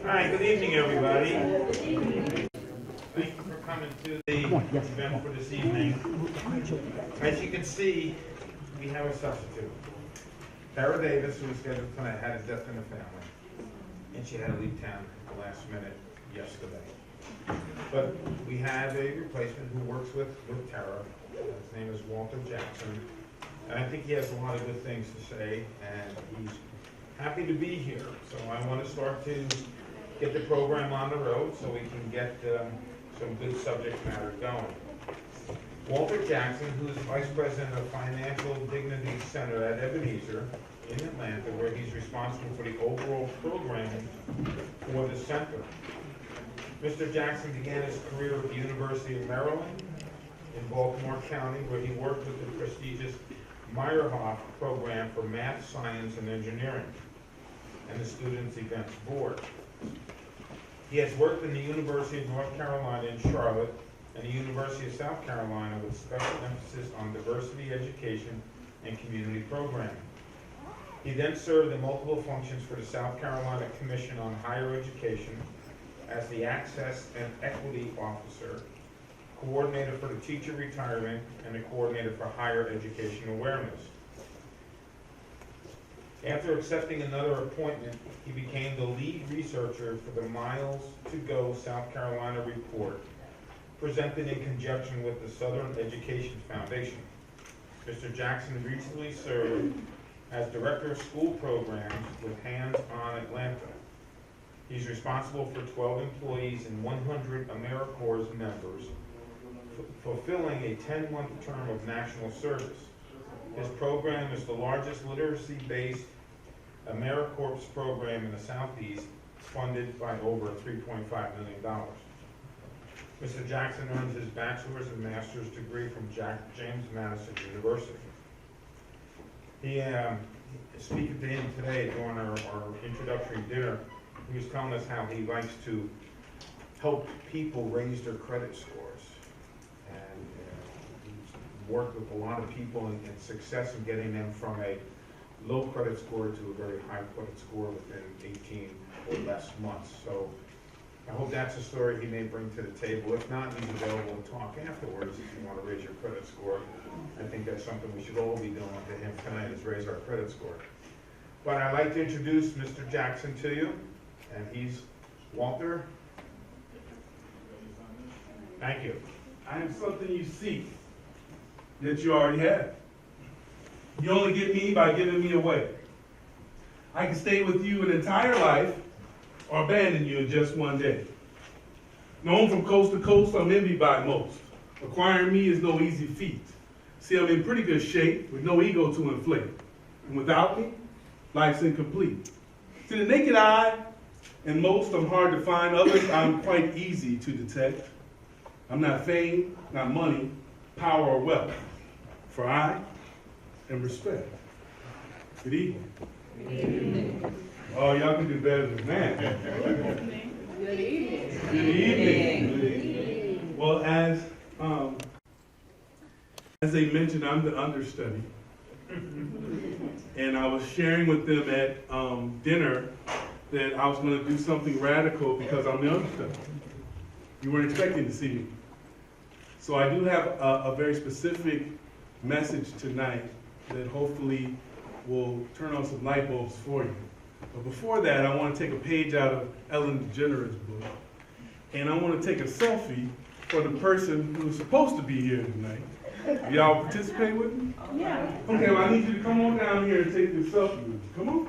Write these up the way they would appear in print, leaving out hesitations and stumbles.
Hi, good evening, everybody. Thank you for coming to the event for this evening. As you can see, we have a substitute. Tara Davis, who was scheduled tonight, had a death in the family, and she had to leave town at the last minute yesterday. But we have a replacement who works with Tara. His name is Walter Jackson, and I think he has a lot of good things to say, and he's happy to be here. So I want to start to get the program on the road so we can get some good subject matter going. Walter Jackson, who is Vice President of Financial Dignity Center at Ebenezer in Atlanta, where he's responsible for the overall programming for the center. Mr. Jackson began his career at the University of Maryland in Baltimore County, where he worked with the prestigious Meyerhoff program for math, science, and engineering, and the Students' Events Board. He has worked in the University of North Carolina in Charlotte and the University of South Carolina with special emphasis on diversity education and community programming. He then served in multiple functions for the South Carolina Commission on Higher Education as the Access and Equity Officer, coordinator for the teacher retirement, and the coordinator for higher education awareness. After accepting another appointment, he became the lead researcher for the Miles to Go South Carolina report, presented in conjunction with the Southern Education Foundation. Mr. Jackson recently served as Director of School Programs with Hands On Atlanta. He's responsible for 12 employees and 100 AmeriCorps members, fulfilling a 10-month term of national service. His program is the largest literacy-based AmeriCorps program in the Southeast, funded by over $3.5 million. Mr. Jackson earns his bachelor's and master's degree from James Madison University. He speaking to him today during our introductory dinner. He was telling us how he likes to help people raise their credit scores, and he's worked with a lot of people in success in getting them from a low credit score to a very high credit score within 18 or less months. So I hope that's a story he may bring to the table. If not, he's available to talk afterwards if you want to raise your credit score. I think that's something we should all be doing to him tonight, is raise our credit score. But I'd like to introduce Mr. Jackson to you, and he's Walter. Thank you. I am something you seek that you already have. You only get me by giving me away. I can stay with you an entire life or abandon you in just one day. Known from coast to coast, I'm envied by most. Acquiring me is no easy feat. See, I'm in pretty good shape with no ego to inflate. And without me, life's incomplete. To the naked eye, and most I'm hard to find. Others I'm quite easy to detect. I'm not fame, not money, power, or wealth. For I am respect. Good evening. Good evening. Oh, y'all can do better than that. Good evening. Good evening. Good evening. Well, as they mentioned, I'm the understudy. And I was sharing with them at dinner that I was going to do something radical because I'm the understudy. You weren't expecting to see me. So I do have a very specific message tonight that hopefully will turn on some light bulbs for you. But before that, I want to take a page out of Ellen DeGeneres' book, and I want to take a selfie for the person who's supposed to be here tonight. Y'all participate with me? Yeah. Okay, well, I need you to come on down here and take this selfie with me. Come on.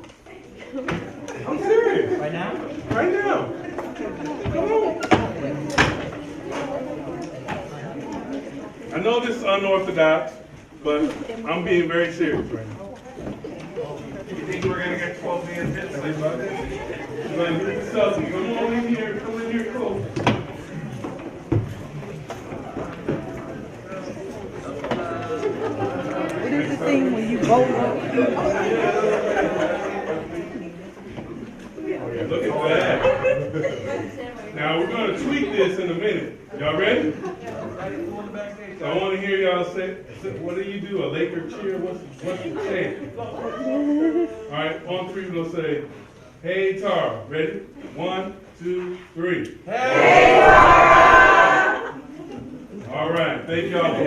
I'm serious. Right now? Right now. Come on. I know this is unorthodox, but I'm being very serious right now. You think we're going to get 12 minutes? Everybody? Selfie. Come on in here. Come in here close. What is the thing when you roll up? Look at that. Now we're going to tweak this in a minute. Y'all ready? So I want to hear y'all say, what do you do? A Laker cheer? What's the chant? All right, on three we'll say, hey Tara. Ready? 1, 2, 3. All right, thank y'all for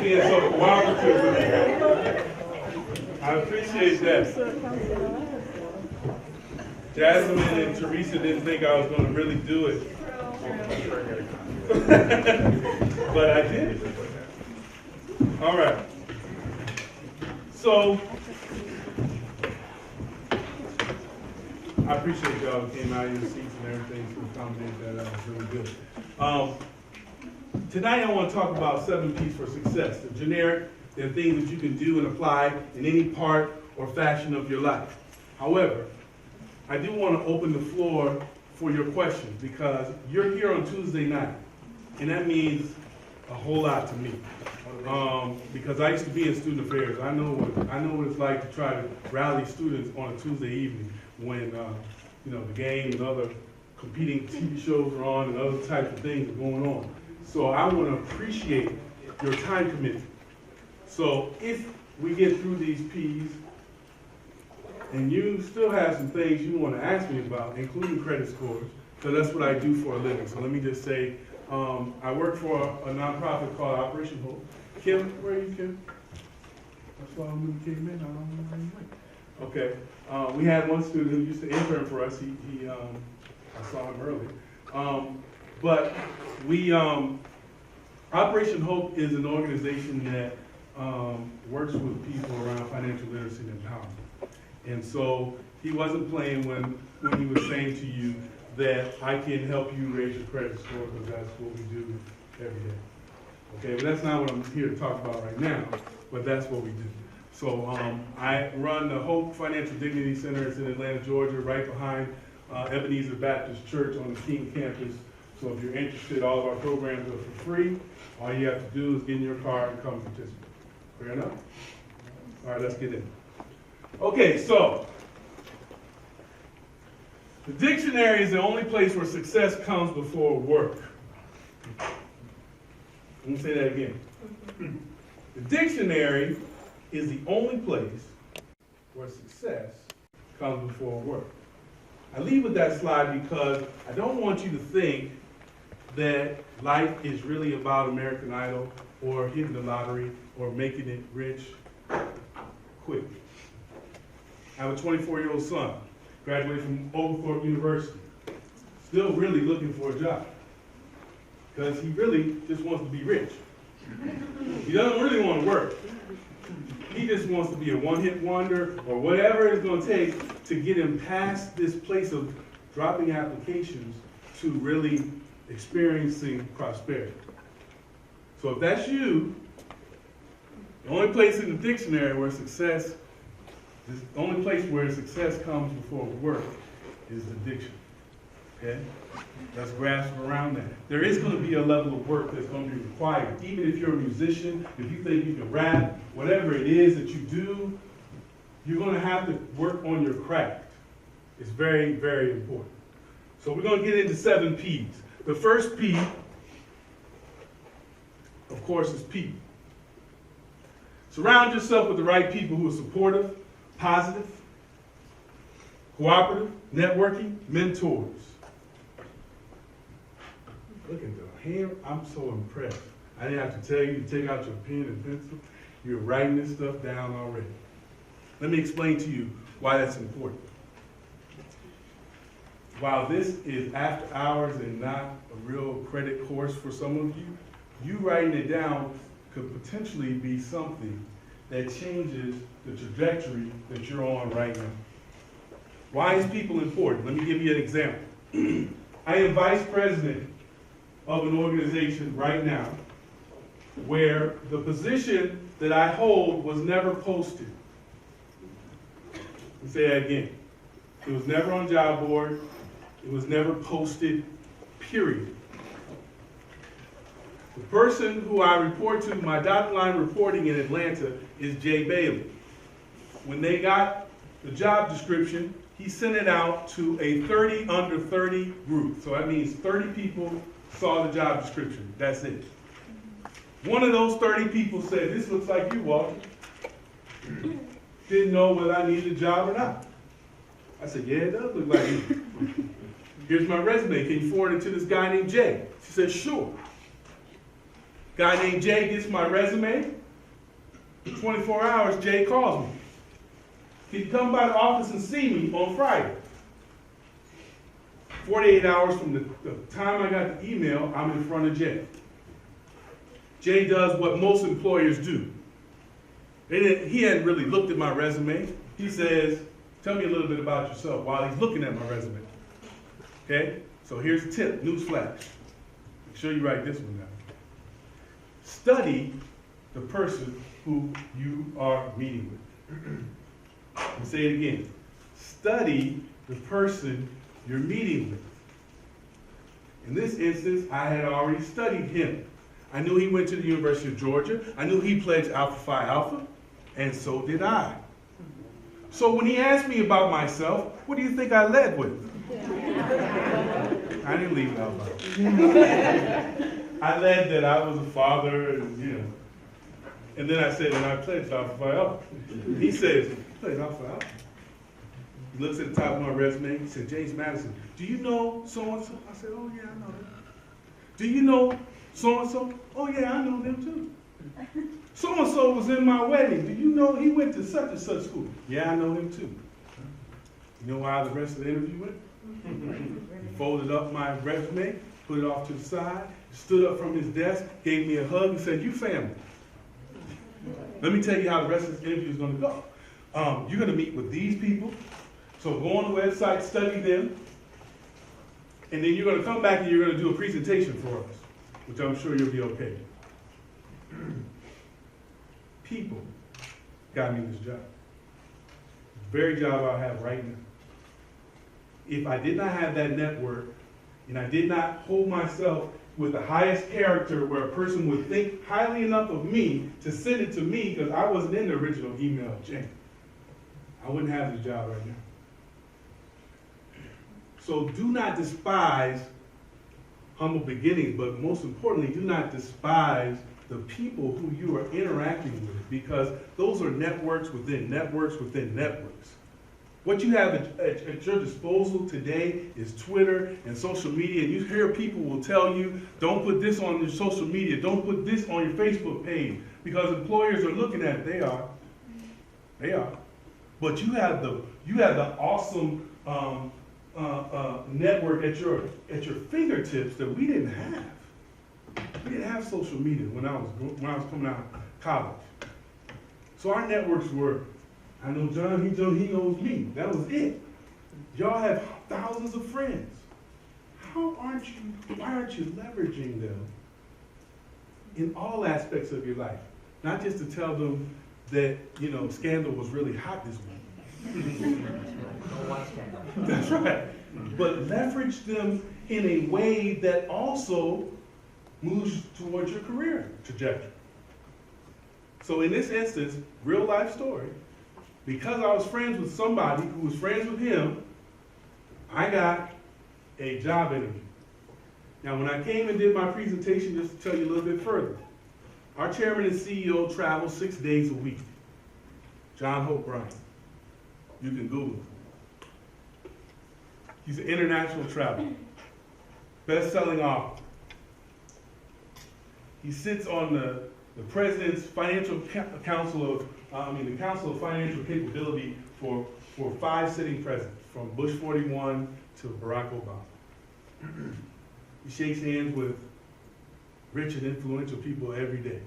being so cooperative with me. I appreciate that. Jasmine and Teresa didn't think I was going to really do it. But I did. All right. So, I appreciate y'all who came out of your seats and everything to accommodate that. That was really good. Tonight I want to talk about 7 P's for success. The generic, they're things that you can do and apply in any part or fashion of your life. However, I do want to open the floor for your questions because you're here on Tuesday night, and that means a whole lot to me. Because I used to be in student affairs. I know what it's like to try to rally students on a Tuesday evening when the game and other competing TV shows are on and other types of things are going on. So I want to appreciate your time commitment. So if we get through these P's and you still have some things you want to ask me about, including credit scores, because that's what I do for a living. So let me just say, I work for a nonprofit called Operation Hope. Kim, where are you, Kim? I saw him when he came in. I don't know where he went. Okay. We had one student who used to intern for us. I saw him early. But we, Operation Hope is an organization that works with people around financial literacy and empowerment. And so he wasn't playing when he was saying to you that I can help you raise your credit score because that's what we do every day. Okay, but that's not what I'm here to talk about right now, but that's what we do. So I run the Hope Financial Dignity Center. It's in Atlanta, Georgia, right behind Ebenezer Baptist Church on the King campus. So if you're interested, all of our programs are for free. All you have to do is get in your car and come participate. Fair enough? All right, let's get in. Okay, so the dictionary is the only place where success comes before work. Let me say that again. The dictionary is the only place where success comes before work. I leave with that slide because I don't want you to think that life is really about American Idol or hitting the lottery or making it rich quick. I have a 24-year-old son, graduated from Oglethorpe University, still really looking for a job because he really just wants to be rich. He doesn't really want to work. He just wants to be a one-hit wonder or whatever it's going to take to get him past this place of dropping applications to really experiencing prosperity. So if that's you, the only place in the dictionary where success, the only place where success comes before work is the dictionary. Okay? Let's grasp around that. There is going to be a level of work that's going to be required. Even if you're a musician, if you think you can rap, whatever it is that you do, you're going to have to work on your craft. It's very, very important. So we're going to get into 7 P's. The first P, of course, is people. Surround yourself with the right people who are supportive, positive, cooperative, networking, mentors. Look at the hand. I'm so impressed. I didn't have to tell you to take out your pen and pencil. You're writing this stuff down already. Let me explain to you why that's important. While this is after hours and not a real credit course for some of you, you writing it down could potentially be something that changes the trajectory that you're on right now. Why is people important? Let me give you an example. I am vice president of an organization right now where the position that I hold was never posted. Let me say that again. It was never on job board. It was never posted, period. The person who I report to, my dotted line reporting in Atlanta, is Jay Bailey. When they got the job description, he sent it out to a 30 under 30 group. So that means 30 people saw the job description. That's it. One of those 30 people said, "This looks like you, Walter." Didn't know whether I needed a job or not. I said, "Yeah, it does look like you." here's my resume. Can you forward it to this guy named Jay? She said, sure. Guy named Jay gets my resume. 24 hours, Jay calls me. Can you come by the office and see me on Friday? 48 hours from the time I got the email, I'm in front of Jay. Jay does what most employers do. He hadn't really looked at my resume. He says, tell me a little bit about yourself while he's looking at my resume. Okay? So here's a tip, newsflash. Make sure you write this one down. Study the person who you are meeting with. I'll say it again. Study the person you're meeting with. In this instance, I had already studied him. I knew he went to the University of Georgia. I knew he pledged Alpha Phi Alpha, and so did I. So when he asked me about myself, what do you think I led with? I didn't leave it out loud. I led that I was a father, and and then I said, and I pledged Alpha Phi Alpha. He says, you pledged Alpha Phi Alpha? He looks at the top of my resume. He said, James Madison, do you know so-and-so? I said, oh, yeah, I know them. Do you know so-and-so? Oh, yeah, I know them, too. So-and-so was in my wedding. Do you know he went to such and such school? Yeah, I know him, too. You know why the rest of the interview went? He folded up my resume, put it off to the side, stood up from his desk, gave me a hug, and said, you family. Let me tell you how the rest of this interview is going to go. You're going to meet with these people. So go on the website, study them, and then you're going to come back and you're going to do a presentation for us, which I'm sure you'll be okay. People got me this job. The very job I have right now. If I did not have that network, and I did not hold myself with the highest character where a person would think highly enough of me to send it to me, because I wasn't in the original email chain, I wouldn't have this job right now. So do not despise humble beginnings, but most importantly, do not despise the people who you are interacting with, because those are networks within networks within networks. What you have at your disposal today is Twitter and social media, and you hear people will tell you, don't put this on your social media, don't put this on your Facebook page, because employers are looking at it. They are. They are. But you have the awesome network at your fingertips that we didn't have. We didn't have social media when I was coming out of college. So our networks were, I know John, he knows me. That was it. Y'all have thousands of friends. Why aren't you leveraging them in all aspects of your life? Not just to tell them that, Scandal was really hot this week. That's right. But leverage them in a way that also moves towards your career trajectory. So in this instance, real life story, because I was friends with somebody who was friends with him, I got a job interview. Now, when I came and did my presentation, just to tell you a little bit further, our chairman and CEO travel 6 days a week. John Hope Bryan. You can Google him. He's an international traveler, best-selling author. He sits on the President's Financial Council of, the Council of Financial Capability for 5 sitting presidents, from Bush 41 to Barack Obama. He shakes hands with rich and influential people every day.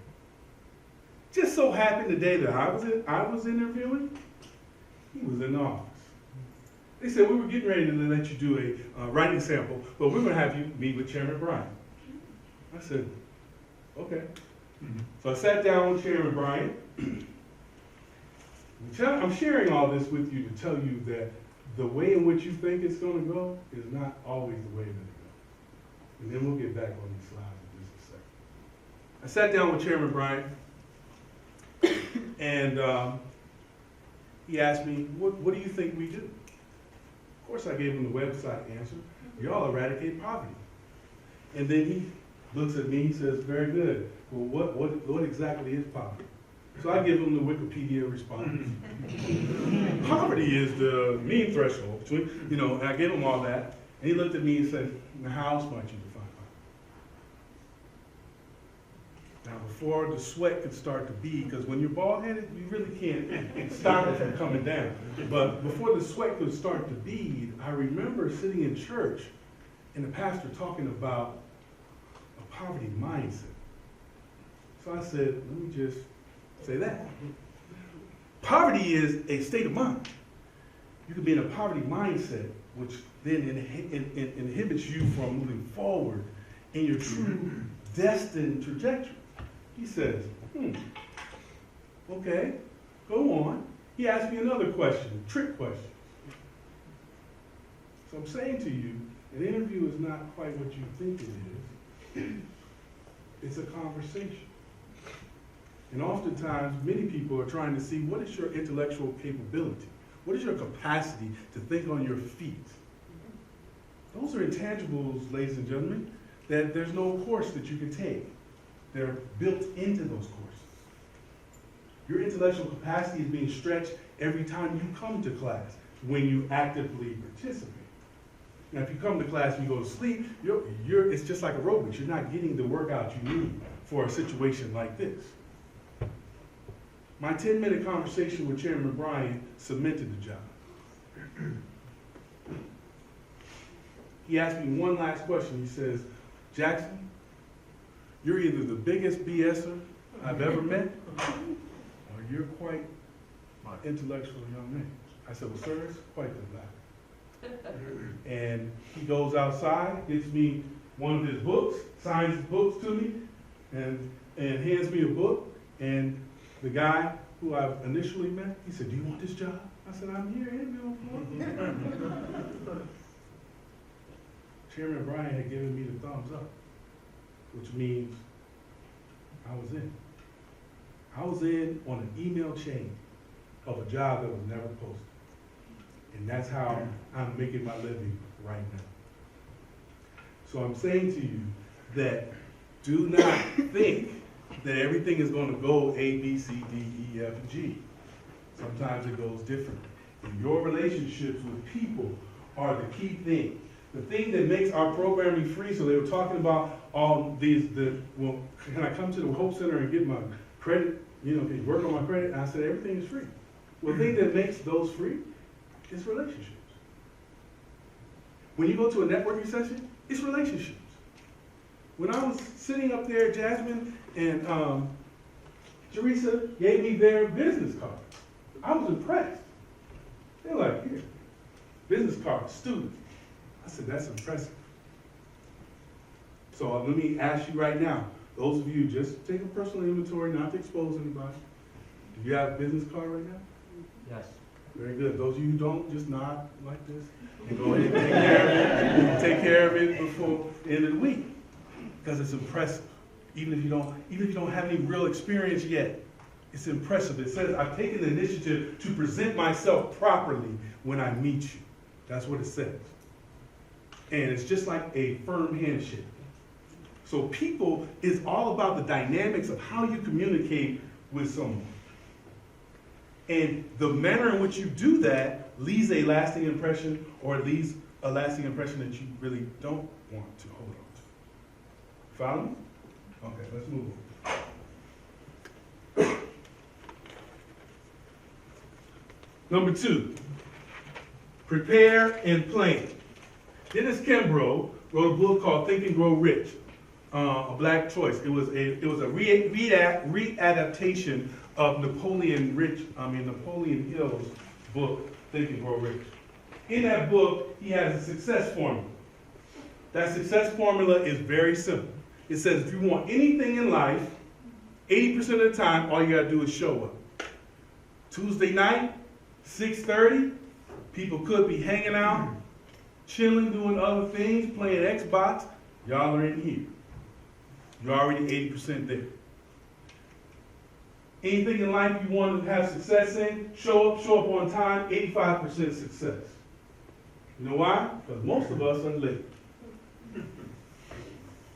Just so happened the day that I was interviewing, he was in the office. They said, we were getting ready to let you do a writing sample, but we're going to have you meet with Chairman Bryan. I said, okay. So I sat down with Chairman Bryan. I'm sharing all this with you to tell you that the way in which you think it's going to go is not always the way that it goes. And then we'll get back on these slides in just a second. I sat down with Chairman Bryan, and he asked me, what do you think we do? Of course, I gave him the website answer. Y'all eradicate poverty. And then he looks at me, he says, very good. Well, what exactly is poverty? So I give him the Wikipedia response. Poverty is the mean threshold between, and I give him all that. And he looked at me and said, now how smart you define it? Now before the sweat could start to bead, because when you're bald-headed, you really can't stop it from coming down. But before the sweat could start to bead, I remember sitting in church and the pastor talking about a poverty mindset. So I said, let me just say that. Poverty is a state of mind. You can be in a poverty mindset, which then inhibits you from moving forward in your true destined trajectory. He says, okay, go on. He asked me another question, trick question. So I'm saying to you, an interview is not quite what you think it is. It's a conversation. And oftentimes, many people are trying to see what is your intellectual capability? What is your capacity to think on your feet? Those are intangibles, ladies and gentlemen, that there's no course that you can take. They're built into those courses. Your intellectual capacity is being stretched every time you come to class when you actively participate. Now, if you come to class and you go to sleep, it's just like aerobics. You're not getting the workout you need for a situation like this. My 10-minute conversation with Chairman Bryan cemented the job. He asked me one last question. He says, Jackson, you're either the biggest BSer I've ever met, or you're quite an intellectual young man. I said, well, sir, it's quite the latter. And he goes outside, gets me one of his books, signs his books to me, and hands me a book. And the guy who I initially met, he said, do you want this job? I said, I'm here interviewing for it. Chairman Bryan had given me the thumbs up, which means I was in. I was in on an email chain of a job that was never posted. And that's how I'm making my living right now. So I'm saying to you that do not think that everything is going to go A, B, C, D, E, F, and G. Sometimes it goes differently. And your relationships with people are the key thing. The thing that makes our programming free, so they were talking about all these, well, can I come to the Hope Center and get my credit, can you work on my credit? And I said, everything is free. Well, the thing that makes those free is relationships. When you go to a networking session, it's relationships. When I was sitting up there, Jasmine and Teresa gave me their business cards. I was impressed. They're like, here, business card, student. I said, that's impressive. So let me ask you right now, those of you, just take a personal inventory, not to expose anybody. Do you have a business card right now? Yes. Very good. Those of you who don't, just nod like this and go ahead and take care of it. Take care of it before the end of the week, because it's impressive. Even if you don't have any real experience yet, it's impressive. It says, I've taken the initiative to present myself properly when I meet you. That's what it says. And it's just like a firm handshake. So people is all about the dynamics of how you communicate with someone. And the manner in which you do that leaves a lasting impression, or leaves a lasting impression that you really don't want to hold on to. Follow me? Okay, let's move on. Number 2, prepare and plan. Dennis Kimbrough wrote a book called Think and Grow Rich, a black choice. It was a readaptation of Napoleon Hill's book, Think and Grow Rich. In that book, he has a success formula. That success formula is very simple. It says if you want anything in life, 80% of the time, all you gotta do is show up. Tuesday night, 6:30, people could be hanging out, chilling, doing other things, playing Xbox. Y'all are in here. You're already 80% there. Anything in life you want to have success in, show up on time, 85% success. You know why? Because most of us are late.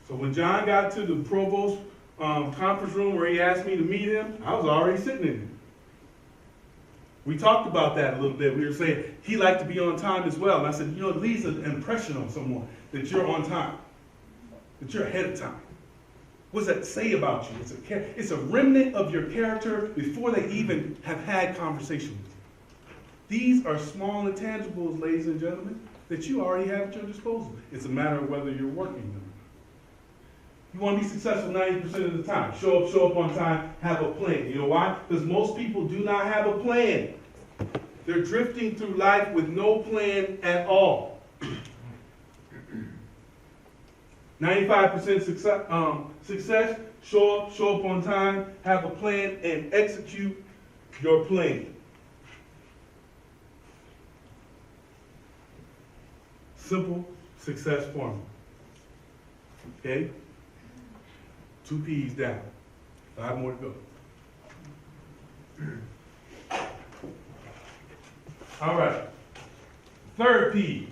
So when John got to the provost conference room where he asked me to meet him, I was already sitting in We talked about that a little bit. We were saying he liked to be on time as well. And I said, you know, it leaves an impression on someone that you're on time, that you're ahead of time. What does that say about you? It's a remnant of your character before they even have had conversation with you. These are small intangibles, ladies and gentlemen, that you already have at your disposal. It's a matter of whether you're working them. You want to be successful 90% of the time. Show up on time, have a plan. You know why? Because most people do not have a plan. They're drifting through life with no plan at all. 95% success, show up on time, have a plan, and execute your plan. Simple success formula. Okay? 2 P's down. 5 more to go. All right. 3rd P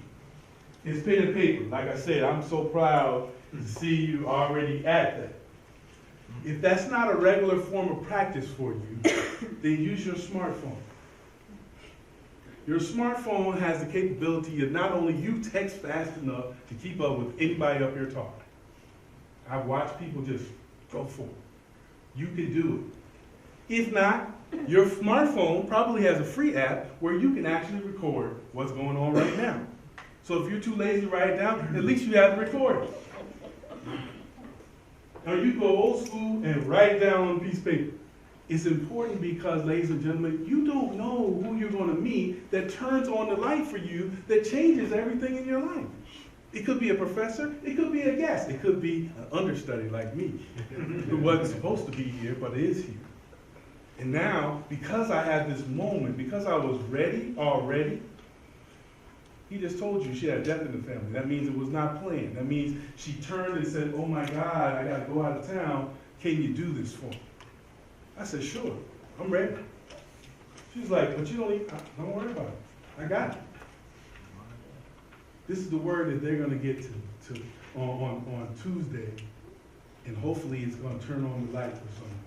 is pen and paper. Like I said, I'm so proud to see you already at that. If that's not a regular form of practice for you, then use your smartphone. Your smartphone has the capability of not only you text fast enough to keep up with anybody up here talking. I've watched people just go for it. You can do it. If not, your smartphone probably has a free app where you can actually record what's going on right now. So if you're too lazy to write it down, at least you have the recording. Now you go old school and write it down on a piece of paper. It's important because, ladies and gentlemen, you don't know who you're going to meet that turns on the light for you that changes everything in your life. It could be a professor, it could be a guest, it could be an understudy like me, who wasn't supposed to be here, but is here. And now, because I had this moment, because I was ready already, he just told you she had death in the family. That means it was not planned. That means she turned and said, oh my God, I got to go out of town. Can you do this for me? I said, sure, I'm ready. She was like, but you don't worry about it. I got it. This is the word that they're going to get to on Tuesday, and hopefully it's going to turn on the light for someone.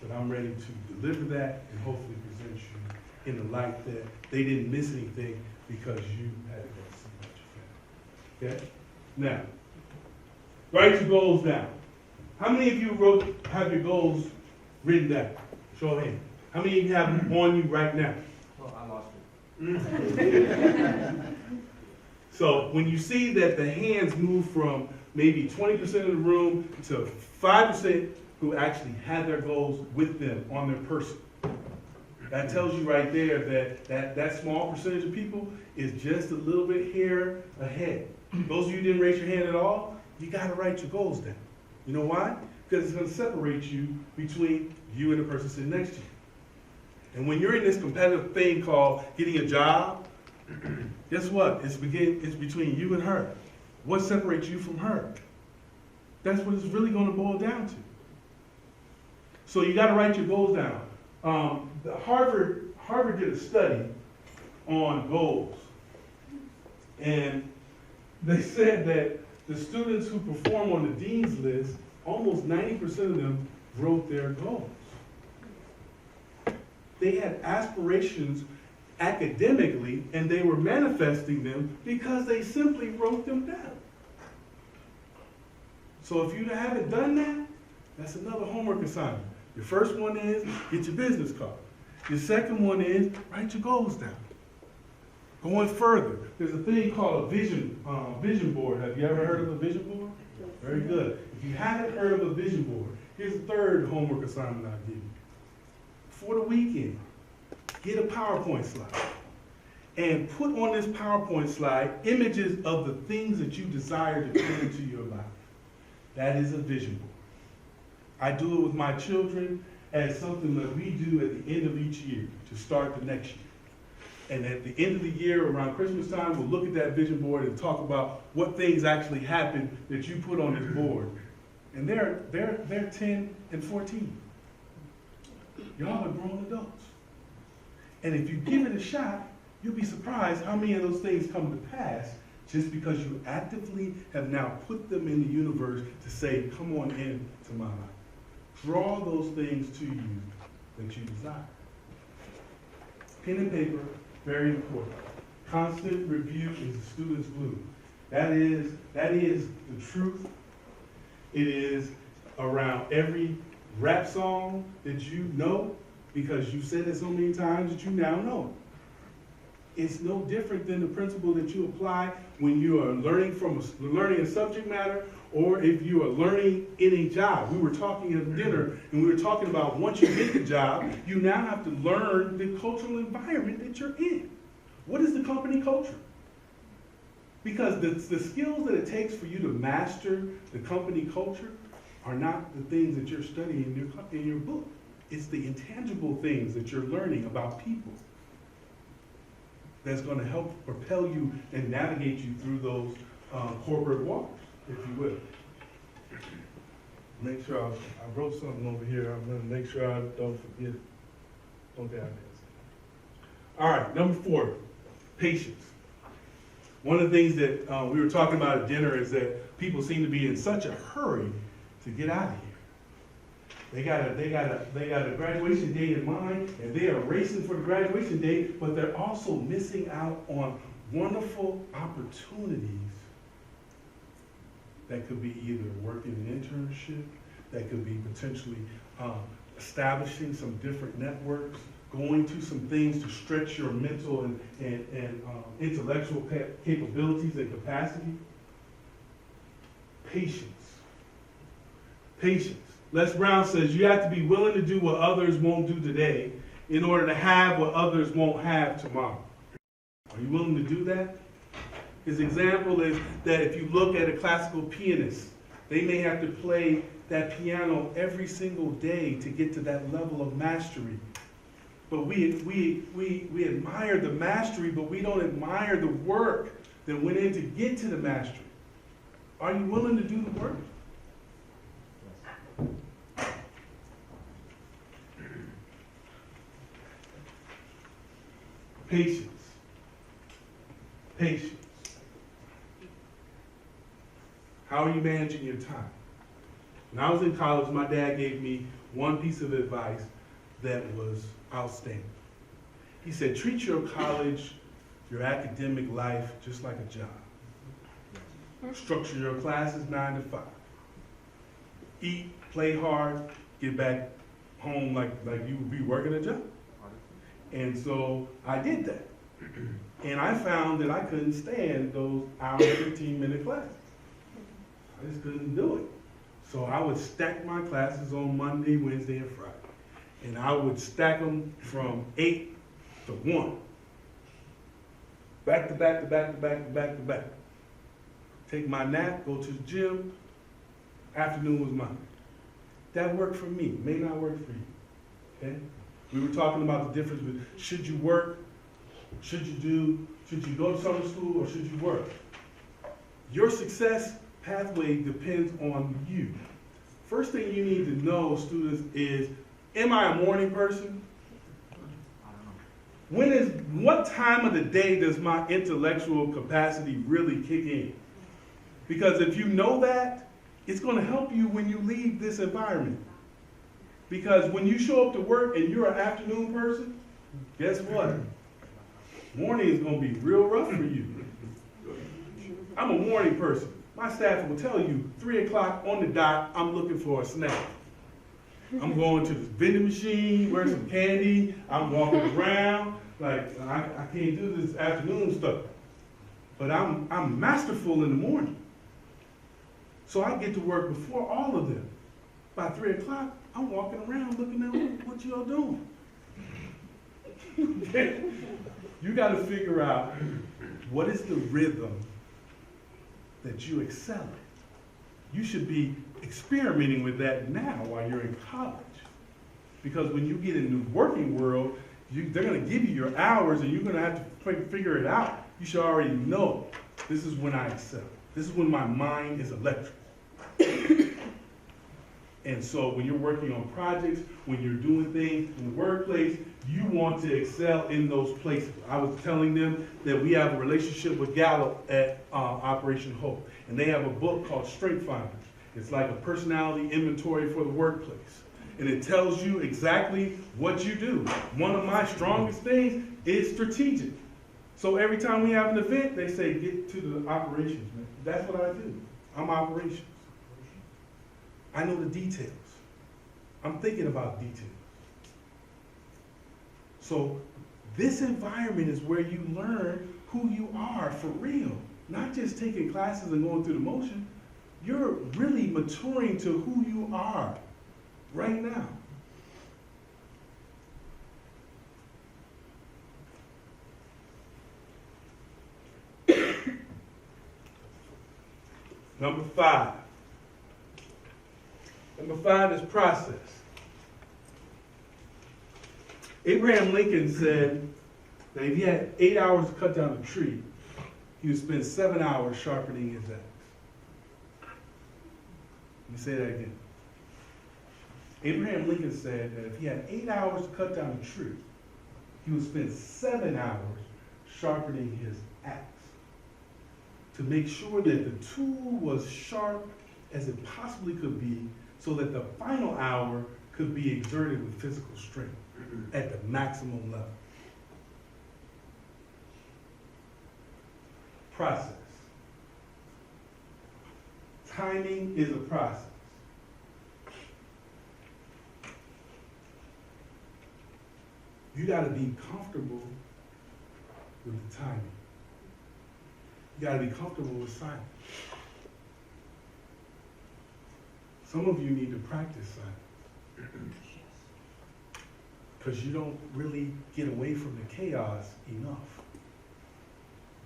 But I'm ready to deliver that and hopefully present you in the light that they didn't miss anything because you had to go see what you found. Okay? Now, write your goals down. How many of you have your goals written down? Show of hands. How many of you have them on you right now? Well, I lost it. So when you see that the hands move from maybe 20% of the room to 5% who actually had their goals with them on their person, that tells you right there that small percentage of people is just a little bit here ahead. Those of you who didn't raise your hand at all, you got to write your goals down. You know why? Because it's going to separate you between you and the person sitting next to you. And when you're in this competitive thing called getting a job, guess what? It's between you and her. What separates you from her? That's what it's really going to boil down to. So you got to write your goals down. Harvard did a study on goals, and they said that the students who perform on the dean's list, almost 90% of them wrote their goals. They had aspirations academically, and they were manifesting them because they simply wrote them down. So if you haven't done that, that's another homework assignment. Your first one is get your business card. Your second one is write your goals down. Going further, there's a thing called a vision board. Have you ever heard of a vision board? Very good. If you haven't heard of a vision board, here's the third homework assignment I'll give you. For the weekend, get a PowerPoint slide and put on this PowerPoint slide images of the things that you desire to turn into your life. That is a vision board. I do it with my children as something that we do at the end of each year to start the next year. And at the end of the year, around Christmas time, we'll look at that vision board and talk about what things actually happened that you put on this board. And they're 10 and 14. Y'all are grown adults. And if you give it a shot, you'll be surprised how many of those things come to pass just because you actively have now put them in the universe to say, come on into my life. Draw those things to you that you desire. Pen and paper, very important. Constant review is the student's glue. That is the truth. It is around every rap song that you know, because you said it so many times that you now know it. It's no different than the principle that you apply when you are learning a subject matter, or if you are learning in a job. We were talking at dinner, and we were talking about once you get the job, you now have to learn the cultural environment that you're in. What is the company culture? Because the skills that it takes for you to master the company culture are not the things that you're studying in your book. It's the intangible things that you're learning about people that's going to help propel you and navigate you through those corporate waters, if you will. Make sure I wrote something over here. I'm going to make sure I don't forget. Okay, I did. All right, number 4, patience. One of the things that we were talking about at dinner is that people seem to be in such a hurry to get out of here. They got a graduation day in mind, and they are racing for the graduation day, but they're also missing out on wonderful opportunities that could be either working an internship, that could be potentially establishing some different networks, going to some things to stretch your mental and intellectual capabilities and capacity. Patience. Patience. Les Brown says you have to be willing to do what others won't do today in order to have what others won't have tomorrow. Are you willing to do that? His example is that if you look at a classical pianist, they may have to play that piano every single day to get to that level of mastery. But we admire the mastery, but we don't admire the work that went in to get to the mastery. Are you willing to do the work? Patience. Patience. How are you managing your time? When I was in college, my dad gave me one piece of advice that was outstanding. He said, treat your college, your academic life, just like a job. Structure your classes 9 to 5. Eat, play hard, get back home like you would be working a job. And so I did that. And I found that I couldn't stand those hour 15-minute classes. I just couldn't do it. So I would stack my classes on Monday, Wednesday, and Friday. And I would stack them from 8 to 1. Back to back to back to back to back to back. Take my nap, go to the gym. Afternoon was mine. That worked for me. May not work for you. Okay? We were talking about the difference between should you work, should you go to summer school, or should you work? Your success pathway depends on you. First thing you need to know, students, is, am I a morning person? What time of the day does my intellectual capacity really kick in? Because if you know that, it's going to help you when you leave this environment. Because when you show up to work and you're an afternoon person, guess what? Morning is going to be real rough for you. I'm a morning person. My staff will tell you, 3 o'clock on the dot, I'm looking for a snack. I'm going to the vending machine, where's some candy, I'm walking around, like I can't do this afternoon stuff. But I'm masterful in the morning. So I get to work before all of them. By 3 o'clock, I'm walking around looking at what y'all doing. You got to figure out what is the rhythm that you excel in. You should be experimenting with that now while you're in college. Because when you get in the working world, they're going to give you your hours and you're going to have to figure it out. You should already know, this is when I excel. This is when my mind is electric. And so when you're working on projects, when you're doing things in the workplace, you want to excel in those places. I was telling them that we have a relationship with Gallup at Operation Hope. And they have a book called Strength Finders. It's like a personality inventory for the workplace. and it tells you exactly what you do. One of my strongest things is strategic. So every time we have an event, they say, get to the operations, man. That's what I do. I'm operations. I know the details. I'm thinking about details. So this environment is where you learn who you are for real. Not just taking classes and going through the motion. You're really maturing to who you are right now. Number 5. Number 5 is process. Abraham Lincoln said that if he had 8 hours to cut down a tree, he would spend 7 hours sharpening his axe. Let me say that again. Abraham Lincoln said that if he had 8 hours to cut down a tree, he would spend 7 hours sharpening his axe to make sure that the tool was sharp as it possibly could be so that the final hour could be exerted with physical strength at the maximum level. Process. Timing is a process. You got to be comfortable with the timing. You got to be comfortable with silence. Some of you need to practice silence because you don't really get away from the chaos enough.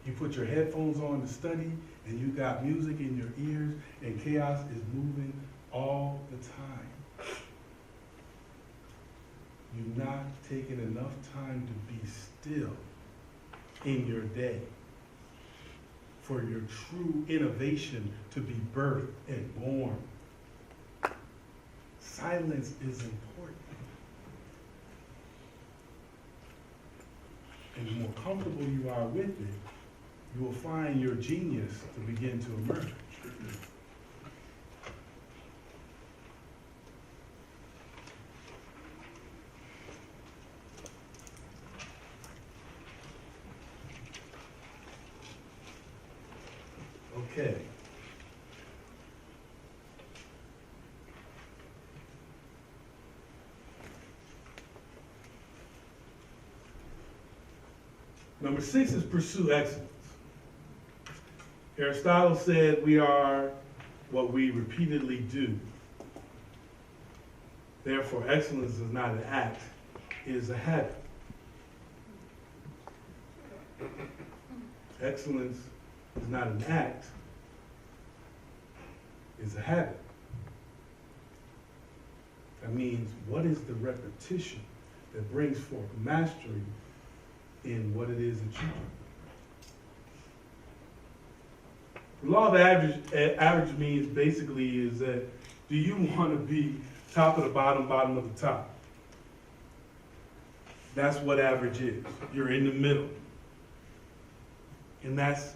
You put your headphones on to study and you got music in your ears and chaos is moving all the time. You're not taking enough time to be still in your day for your true innovation to be birthed and born. Silence is important. And the more comfortable you are with it, you will find your genius to begin to emerge. Okay. Number 6 is pursue excellence. Aristotle said we are what we repeatedly do. Therefore, excellence is not an act, it is a habit. Excellence is not an act, it's a habit. That means, what is the repetition that brings forth mastery in what it is that you do? The law of average means basically is that, do you want to be top of the bottom, bottom of the top? That's what average is. You're in the middle. And that's,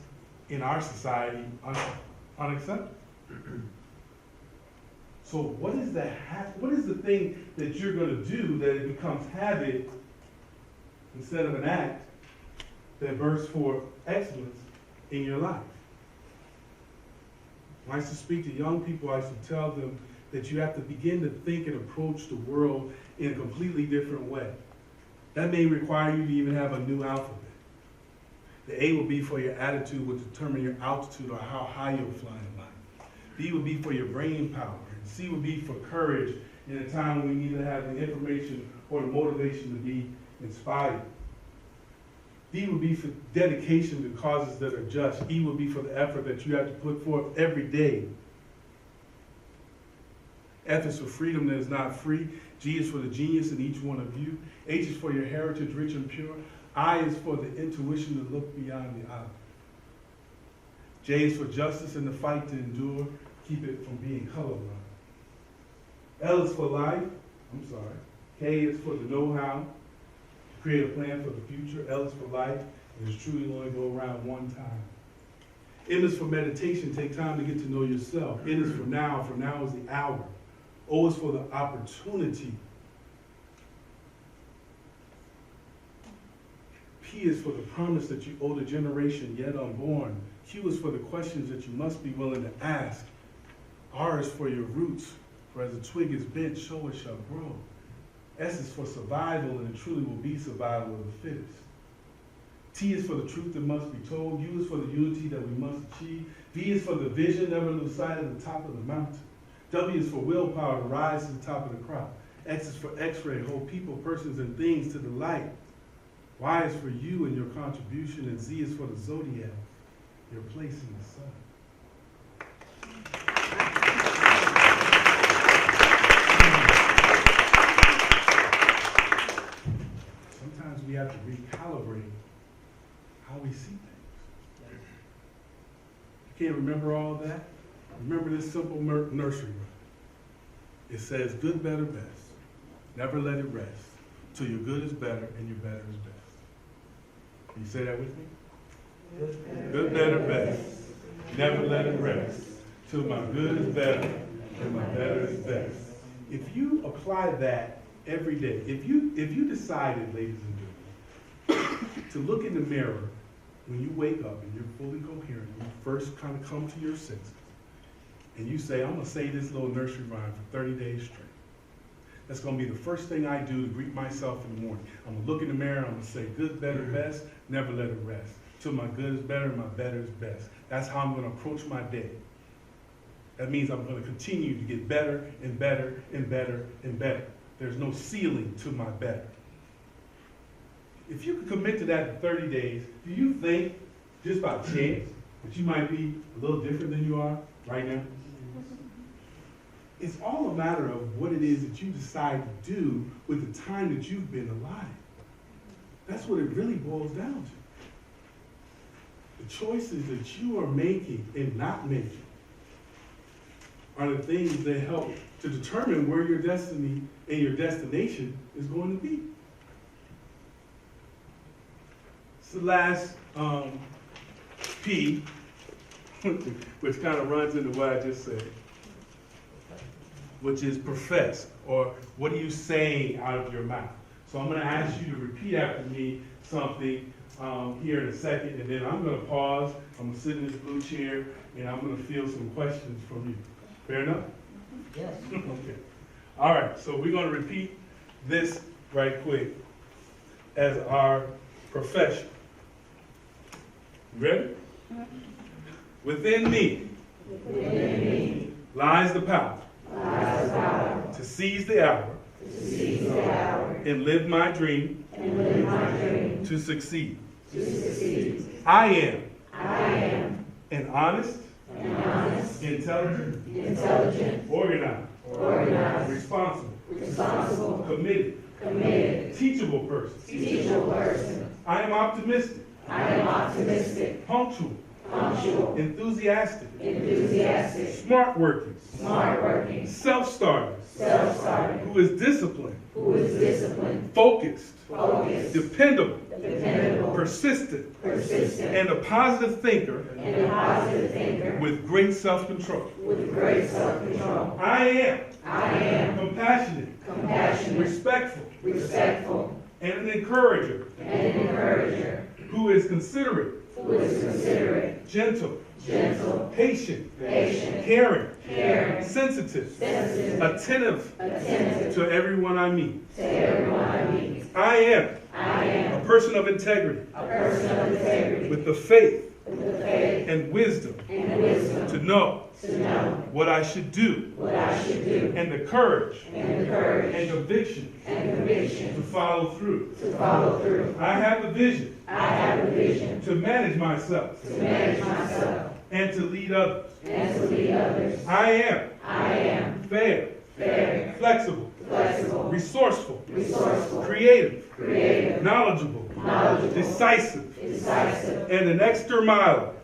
in our society, unacceptable. So what is the thing that you're going to do that it becomes habit instead of an act that bursts for excellence in your life? When I used to speak to young people, I used to tell them that you have to begin to think and approach the world in a completely different way. That may require you to even have a new alphabet. The A will be for your attitude, will determine your altitude or how high you'll fly in life. B will be for your brain power. And C will be for courage in a time when we need to have the information or the motivation to be inspired. D will be for dedication to causes that are just. E will be for the effort that you have to put forth every day. F is for freedom that is not free. G is for the genius in each one of you. H is for your heritage, rich and pure. I is for the intuition to look beyond the eye. J is for justice and the fight to endure. Keep it from being colorblind. L is for life. K is for the know-how. Create a plan for the future. L is for life. It is true you only go around one time. M is for meditation. Take time to get to know yourself. N is for now. For now is the hour. O is for the opportunity. P is for the promise that you owe the generation yet unborn. Q is for the questions that you must be willing to ask. R is for your roots, for as a twig is bent, so it shall grow. S is for survival, and it truly will be survival of the fittest. T is for the truth that must be told. U is for the unity that we must achieve. V is for the vision, never lose sight of the top of the mountain. W is for willpower to rise to the top of the crop. X is for X-ray, hold people, persons, and things to the light. Y is for you and your contribution, and Z is for the zodiac, your place in the sun. Sometimes we have to recalibrate how we see things. You can't remember all that? Remember this simple nursery rhyme. It says, good, better, best. Never let it rest till your good is better and your better is best. Can you say that with me? Good, better, best. Never let it rest till my good is better and my better is best. If you apply that every day, if you decided, ladies and gentlemen, to look in the mirror when you wake up and you're fully coherent, you first kind of come to your senses, and you say, I'm going to say this little nursery rhyme for 30 days straight. That's going to be the first thing I do to greet myself in the morning. I'm going to look in the mirror, I'm going to say, good, better, best, never let it rest. Till my good is better and my better is best. That's how I'm going to approach my day. That means I'm going to continue to get better and better and better and better. There's no ceiling to my better. If you could commit to that for 30 days, do you think, just by chance, that you might be a little different than you are right now? It's all a matter of what it is that you decide to do with the time that you've been alive. That's what it really boils down to. The choices that you are making and not making are the things that help to determine where your destiny and your destination is going to be. It's the last P, which kind of runs into what I just said, which is profess, or what are you saying out of your mouth? So I'm going to ask you to repeat after me something here in a second, and then I'm going to pause, I'm going to sit in this blue chair, and I'm going to field some questions from you. Fair enough? Yes. Okay. All right, so we're going to repeat this right quick as our profession. You ready? Within me lies the power to seize the hour and live my dream to succeed. I am an honest, intelligent, organized, responsible, committed, teachable person. I am optimistic, punctual, enthusiastic, smart working, self-starter, who is disciplined, focused, dependable, persistent, and a positive thinker with great self-control. I am compassionate, respectful, and an encourager, who is considerate, gentle, patient, caring, sensitive, attentive to everyone I meet. I am a person of integrity, with the faith and wisdom to know what I should do, and the courage and conviction to follow through. I have the vision to manage myself and to lead others. I am fair, flexible, resourceful, creative, knowledgeable, decisive, and an extra mile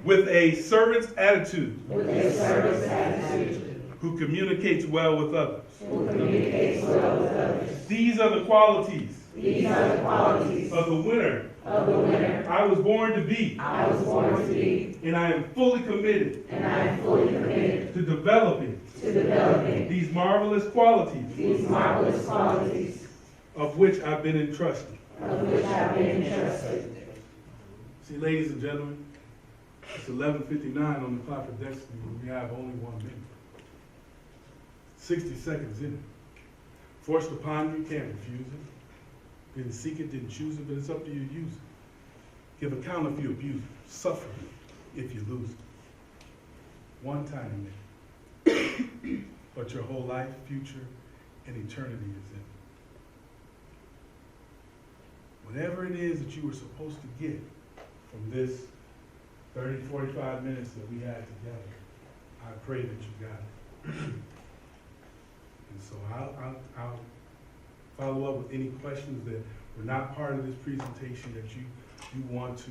with a servant's attitude, who communicates well with others. These are the qualities of the winner I was born to be. And I am fully committed to developing these marvelous qualities these marvelous qualities of which I've been entrusted. of which I've been entrusted. See, ladies and gentlemen, it's 11:59 on the clock of destiny, and we have only 1 minute. 60 seconds in it. Forced upon you, can't refuse it. Didn't seek it, didn't choose it, but it's up to you to use it. Give account if you abuse it. Suffer if you lose it. One time in but your whole life, future, and eternity is in it. Whatever it is that you were supposed to get from this 30, 45 minutes that we had together, I pray that you got it. And so I'll follow up with any questions that were not part of this presentation that you want to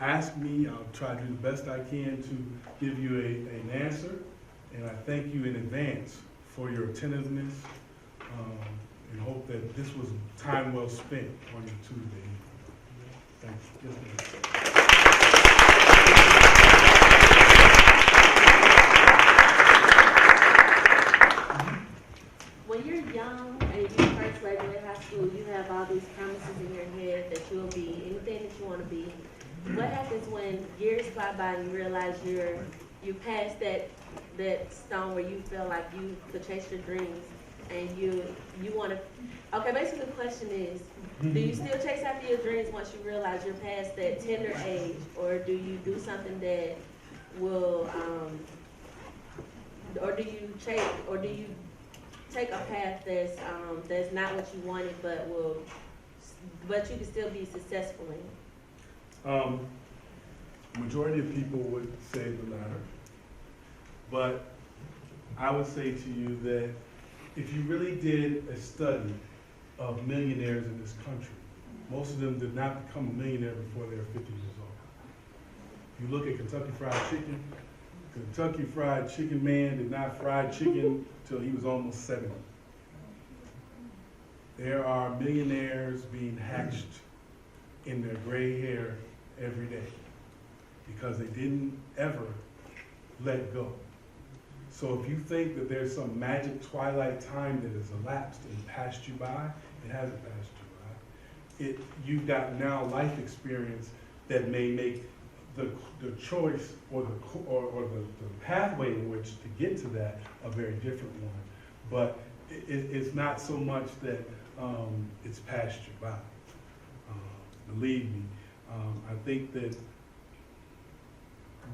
ask me. I'll try to do the best I can to give you an answer. And I thank you in advance for your attentiveness and hope that this was time well spent on your Tuesday evening. Thank you. Yes, ma'am. When you're young and you first graduate high school, you have all these promises in your head that you'll be anything that you want to be. What happens when years fly by and you realize you passed that stone where you feel like you could chase your dreams and you want to? Okay, basically the question is, do you still chase after your dreams once you realize you're past that tender age, or do you do something that will, or do you take a path that's not what you wanted, but you can still be successful in? Majority of people would say the latter, but I would say to you that if you really did a study of millionaires in this country, most of them did not become a millionaire before they were 50 years old. If you look at Kentucky Fried Chicken man did not fry chicken till he was almost 70. There are millionaires being hatched in their gray hair every day because they didn't ever let go. So if you think that there's some magic twilight time that has elapsed and passed you by, it hasn't passed you by. You've got now life experience that may make the choice or the pathway in which to get to that a very different one. But it's not so much that it's passed you by. Believe me, I think that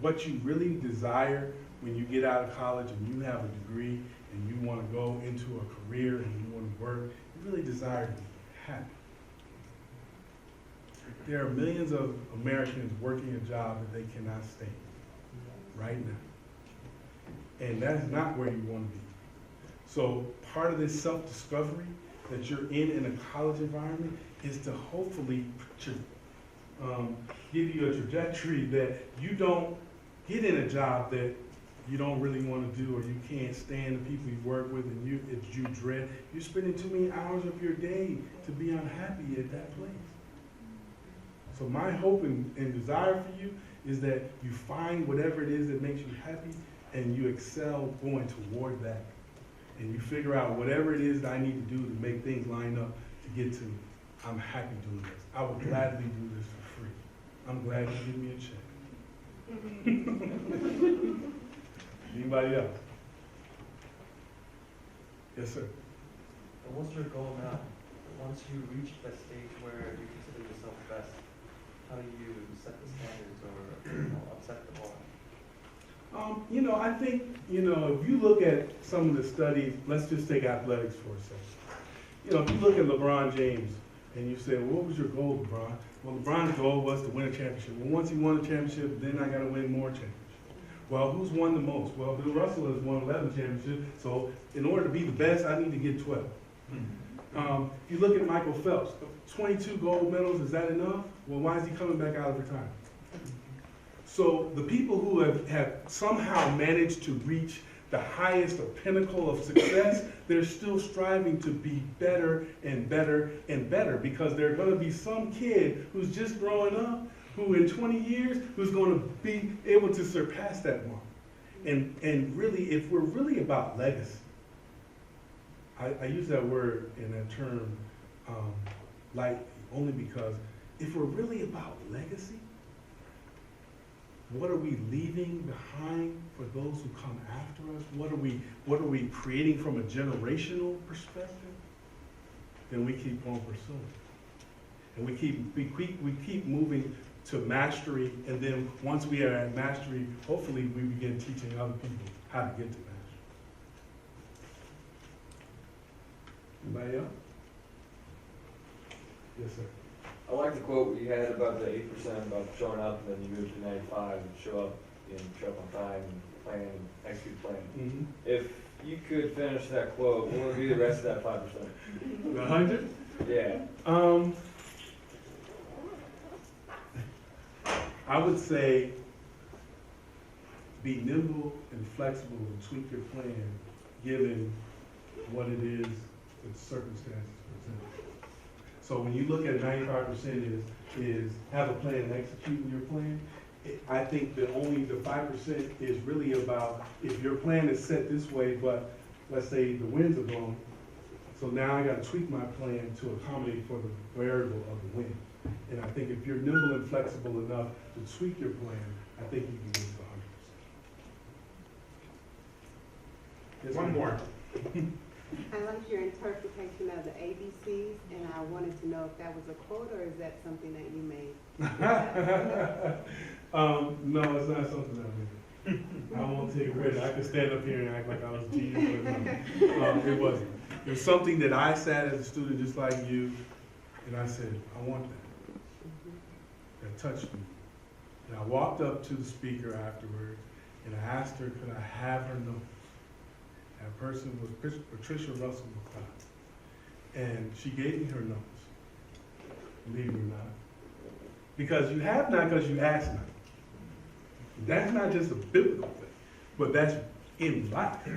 what you really desire when you get out of college and you have a degree and you want to go into a career and you want to work, you really desire to be happy. There are millions of Americans working a job that they cannot stand right now. And that's not where you want to be. So part of this self-discovery that you're in a college environment is to hopefully give you a trajectory that you don't get in a job that you don't really want to do, or you can't stand the people you work with and you dread. You're spending too many hours of your day to be unhappy at that place. So my hope and desire for you is that you find whatever it is that makes you happy and you excel going toward that. And you figure out whatever it is that I need to do to make things line up to get to, I'm happy doing this. I would gladly do this for free. I'm glad you give me a check. Anybody else? Yes, sir. And what's your goal now? Once you reach that stage where you consider yourself best, how do you set the standards or upset the bar? I think, if you look at some of the studies, let's just take athletics for a second. If you look at LeBron James and you say, well, what was your goal, LeBron? Well, LeBron's goal was to win a championship. Well, once he won a championship, then I got to win more championships. Well, who's won the most? Well, Bill Russell has won 11 championships, so in order to be the best, I need to get 12. If you look at Michael Phelps, 22 gold medals, is that enough? Well, why is he coming back out of retirement? So the people who have somehow managed to reach the highest or pinnacle of success, they're still striving to be better and better and better, because there's going to be some kid who's just growing up who in 20 years who's going to be able to surpass that mark. And really, if we're really about legacy, I use that word and that term lightly, only because if we're really about legacy, what are we leaving behind for those who come after us? What are we creating from a generational perspective? Then we keep on pursuing. And we keep moving to mastery, and then once we are at mastery, hopefully we begin teaching other people how to get to mastery. Anybody else? Yes, sir. I like the quote you had about the 8% about showing up and then you move to 95 and show up on time and plan and execute plan. Mm-hmm. If you could finish that quote, what would be the rest of that 5%? 100? Yeah. I would say be nimble and flexible and tweak your plan given what it is the circumstances present. So when you look at 95% is have a plan and execute your plan, I think that only the 5% is really about if your plan is set this way, but let's say the winds are blowing, so now I got to tweak my plan to accommodate for the variable of the wind. And I think if you're nimble and flexible enough to tweak your plan, I think you can get to 100%. Yes, One ma'am. more. I like your interpretation of the ABCs, and I wanted to know if that was a quote or is that something that you made? No, it's not something I made. I won't take credit. I could stand up here and act like I was genius, but no, it wasn't. It was something that I sat as a student just like you, and I said, I want that. That touched me. And I walked up to the speaker afterwards, and I asked her, could I have her notes? That person was Patricia Russell McLeod. And she gave me her notes, believe it or not. Because you have not because you ask not. That's not just a biblical thing, but that's in life.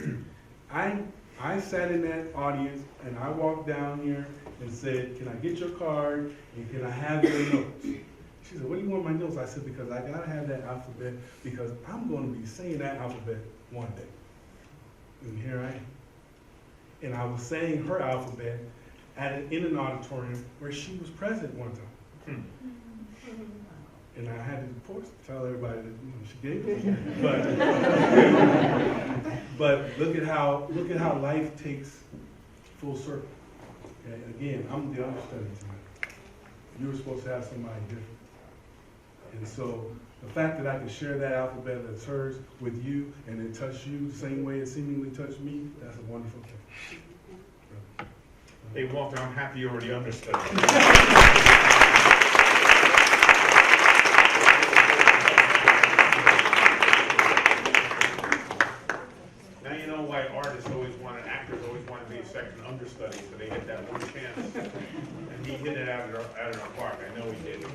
I sat in that audience and I walked down here and said, can I get your card and can I have your notes? She said, what do you want my notes? I said, because I gotta have that alphabet because I'm gonna be saying that alphabet one day. And here I am. And I was saying her alphabet in an auditorium where she was present one time. And I had to, of course, tell everybody that she gave it to me. But look at how life takes full circle. Okay? Again, I'm the understudy tonight. You were supposed to have somebody different. And so the fact that I can share that alphabet that's hers with you and it touched you the same way it seemingly touched me, that's a wonderful thing. Hey, Walter, I'm happy you already understood. Now you know why artists always want, actors always want to be a second understudy, so they get that one chance. And he hit it out of the park. I know he did.